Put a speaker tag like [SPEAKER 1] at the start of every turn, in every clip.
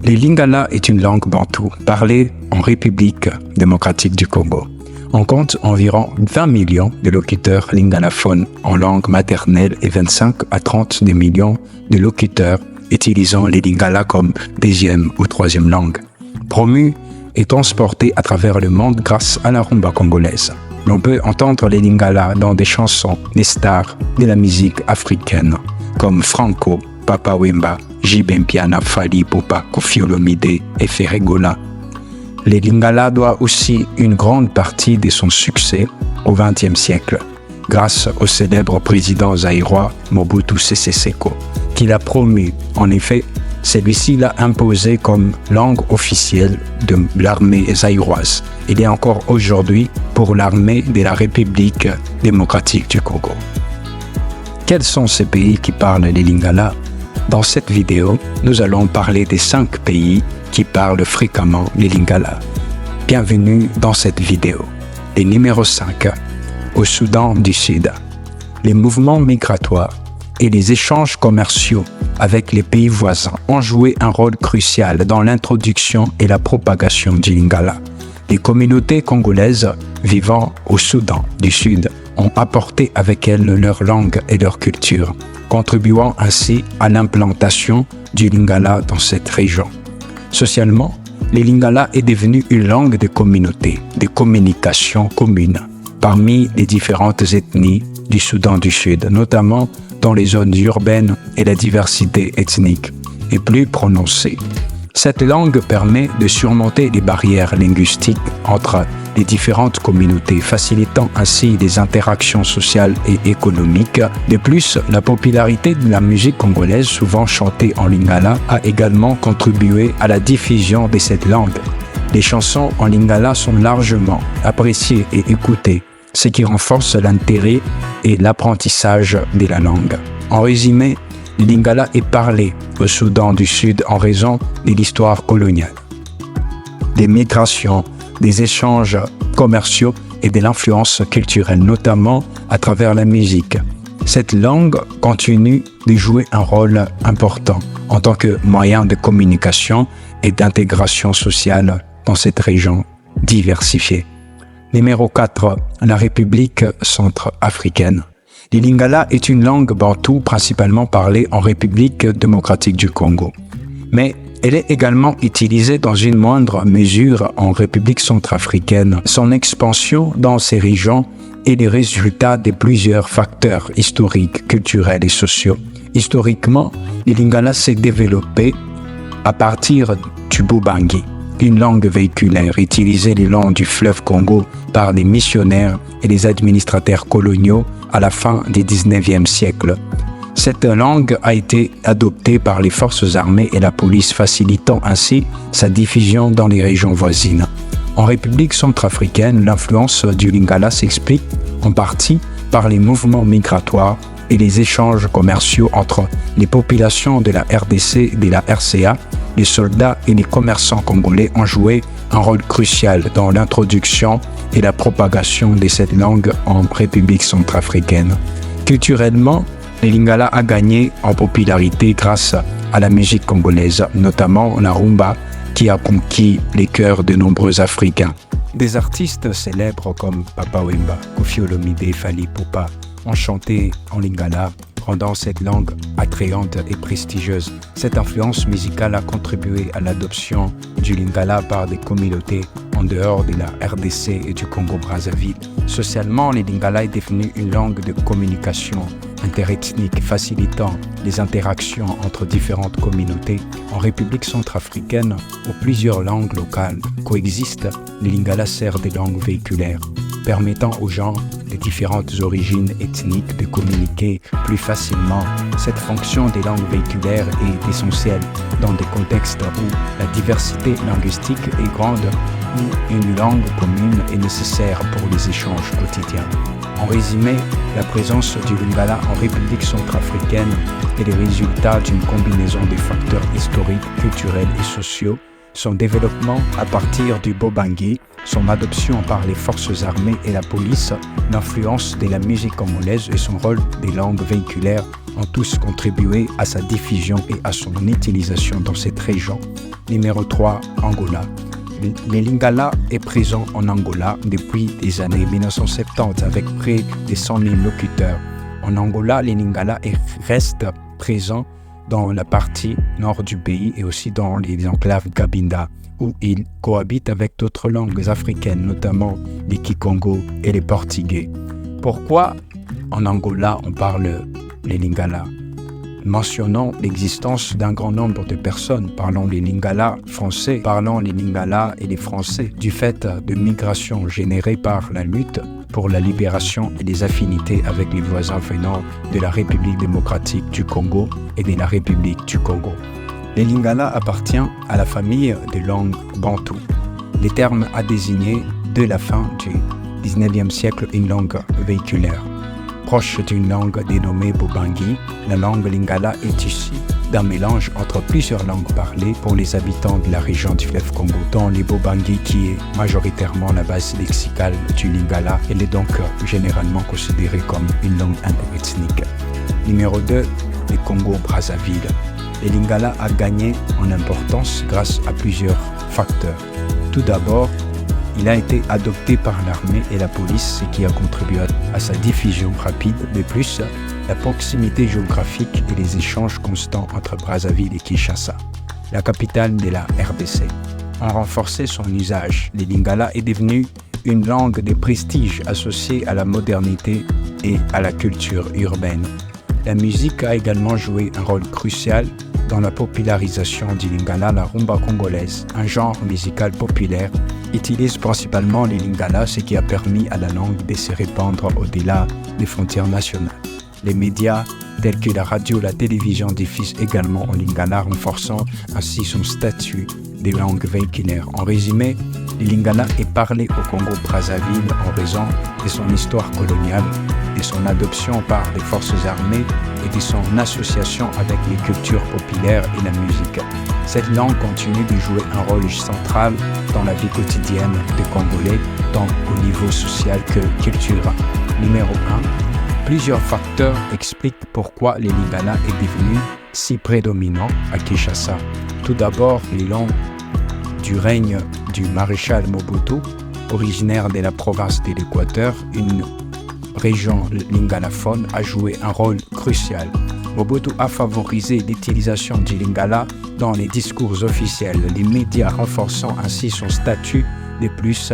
[SPEAKER 1] Le lingala est une langue bantoue parlée en République démocratique du Congo. On compte environ 20 millions de locuteurs lingalaphones en langue maternelle et 25 à 30 millions de locuteurs utilisant les lingala comme deuxième ou troisième langue. Promu et transporté à travers le monde grâce à la rumba congolaise. L'on peut entendre les lingala dans des chansons des stars de la musique africaine comme Franco, Papa Wemba, JB Mpiana, Fally Ipupa, Koffi Olomide et Ferregola. Le lingala doit aussi une grande partie de son succès au XXe siècle, grâce au célèbre président zaïrois Mobutu Sese Seko, qui l'a promu. En effet, celui-ci l'a imposé comme langue officielle de l'armée zaïroise. Il est encore aujourd'hui pour l'armée de la République démocratique du Congo. Quels sont ces pays qui parlent les lingala? Dans cette vidéo, nous allons parler des 5 pays qui parlent fréquemment les lingala. Bienvenue dans cette vidéo. Et numéro 5, au Soudan du Sud. Les mouvements migratoires et les échanges commerciaux avec les pays voisins ont joué un rôle crucial dans l'introduction et la propagation du lingala. Les communautés congolaises vivant au Soudan du Sud ont apporté avec elles leur langue et leur culture, contribuant ainsi à l'implantation du lingala dans cette région. Socialement, le lingala est devenu une langue de communauté, de communication commune parmi les différentes ethnies du Soudan du Sud, notamment dans les zones urbaines et la diversité ethnique est plus prononcée. Cette langue permet de surmonter les barrières linguistiques entre les différentes communautés, facilitant ainsi les interactions sociales et économiques. De plus, la popularité de la musique congolaise, souvent chantée en lingala, a également contribué à la diffusion de cette langue. Les chansons en lingala sont largement appréciées et écoutées, ce qui renforce l'intérêt et l'apprentissage de la langue. En résumé, le lingala est parlé au Soudan du Sud en raison de l'histoire coloniale, des migrations, des échanges commerciaux et de l'influence culturelle, notamment à travers la musique. Cette langue continue de jouer un rôle important en tant que moyen de communication et d'intégration sociale dans cette région diversifiée. Numéro 4, la République centrafricaine. Le lingala est une langue bantoue principalement parlée en République démocratique du Congo. Mais elle est également utilisée dans une moindre mesure en République centrafricaine. Son expansion dans ces régions est le résultat de plusieurs facteurs historiques, culturels et sociaux. Historiquement, le lingala s'est développé à partir du Bobangi, une langue véhiculaire utilisée le long du fleuve Congo par les missionnaires et les administrateurs coloniaux à la fin du XIXe siècle. Cette langue a été adoptée par les forces armées et la police, facilitant ainsi sa diffusion dans les régions voisines. En République centrafricaine, l'influence du lingala s'explique en partie par les mouvements migratoires et les échanges commerciaux entre les populations de la RDC et de la RCA. Les soldats et les commerçants congolais ont joué un rôle crucial dans l'introduction et la propagation de cette langue en République centrafricaine. Culturellement, le lingala a gagné en popularité grâce à la musique congolaise, notamment la rumba, qui a conquis les cœurs de nombreux Africains. Des artistes célèbres comme Papa Wemba, Koffi Olomide, Fally Ipupa ont chanté en lingala, rendant cette langue attrayante et prestigieuse. Cette influence musicale a contribué à l'adoption du lingala par des communautés en dehors de la RDC et du Congo-Brazzaville. Socialement, le lingala est devenu une langue de communication interethnique, facilitant les interactions entre différentes communautés. En République centrafricaine, où plusieurs langues locales coexistent, le lingala sert de langue véhiculaire, permettant aux gens de différentes origines ethniques de communiquer plus facilement. Cette fonction des langues véhiculaires est essentielle dans des contextes où la diversité linguistique est grande, où une langue commune est nécessaire pour les échanges quotidiens. En résumé, la présence du lingala en République centrafricaine est le résultat d'une combinaison de facteurs historiques, culturels et sociaux. Son développement à partir du Bobangi, son adoption par les forces armées et la police, l'influence de la musique congolaise et son rôle des langues véhiculaires ont tous contribué à sa diffusion et à son utilisation dans cette région. Numéro 3, Angola. Le Lingala est présent en Angola depuis les années 1970 avec près de 100 000 locuteurs. En Angola, le Lingala reste présent dans la partie nord du pays et aussi dans les enclaves Cabinda, où il cohabite avec d'autres langues africaines, notamment les Kikongo et les Portugais. Pourquoi en Angola on parle les Lingala? Mentionnant l'existence d'un grand nombre de personnes parlant les Lingala français, parlant les Lingala et les Français, du fait de migrations générées par la lutte pour la libération et les affinités avec les voisins venant de la République démocratique du Congo et de la République du Congo. Les Lingala appartient à la famille des langues bantoues. Le terme a désigné de la fin du 19e siècle une langue véhiculaire. Proche d'une langue dénommée Bobangi, la langue Lingala est issue d'un mélange entre plusieurs langues parlées pour les habitants de la région du fleuve Congo, dont les Bobangi qui est majoritairement la base lexicale du Lingala. Elle est donc généralement considérée comme une langue interethnique. Numéro 2, le Congo-Brazzaville. Le Lingala a gagné en importance grâce à plusieurs facteurs. Tout d'abord, il a été adopté par l'armée et la police, ce qui a contribué à sa diffusion rapide. De plus, la proximité géographique et les échanges constants entre Brazzaville et Kinshasa, la capitale de la RDC, ont renforcé son usage. Le Lingala est devenu une langue de prestige associée à la modernité et à la culture urbaine. La musique a également joué un rôle crucial dans la popularisation du Lingala. La rumba congolaise, un genre musical populaire, utilise principalement les Lingala, ce qui a permis à la langue de se répandre au-delà des frontières nationales. Les médias tels que la radio, la télévision diffusent également en Lingala, renforçant ainsi son statut de langue véhiculaire. En résumé, le Lingala est parlé au Congo-Brazzaville en raison de son histoire coloniale, de son adoption par les forces armées et de son association avec les cultures populaires et la musique. Cette langue continue de jouer un rôle central dans la vie quotidienne des Congolais, tant au niveau social que culturel. Numéro 1. Plusieurs facteurs expliquent pourquoi le Lingala est devenu si prédominant à Kinshasa. Tout d'abord, les langues du règne du maréchal Mobutu, originaire de la province de l'Équateur, une région lingalaphone, a joué un rôle crucial. Mobutu a favorisé l'utilisation du Lingala dans les discours officiels, les médias renforçant ainsi son statut. De plus,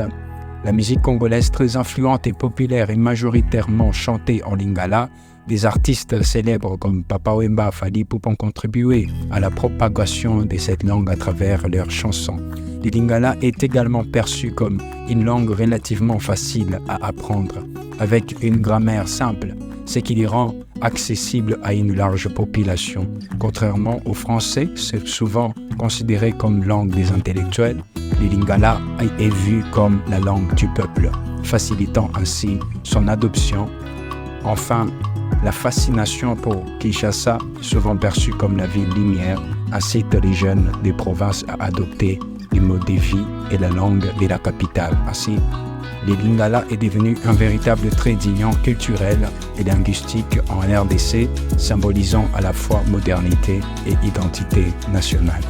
[SPEAKER 1] la musique congolaise très influente et populaire est majoritairement chantée en Lingala. Des artistes célèbres comme Papa Wemba, Fally Ipupa ont contribué à la propagation de cette langue à travers leurs chansons. Le Lingala est également perçu comme une langue relativement facile à apprendre, avec une grammaire simple, ce qui les rend accessible à une large population. Contrairement au français, c'est souvent considéré comme langue des intellectuels. Le Lingala est vu comme la langue du peuple, facilitant ainsi son adoption. Enfin, la fascination pour Kinshasa, souvent perçue comme la ville lumière, incite les jeunes des provinces à adopter les modes de vie et la langue de la capitale. Ainsi, le Lingala est devenu un véritable trait d'union culturel et linguistique en RDC, symbolisant à la fois modernité et identité nationale.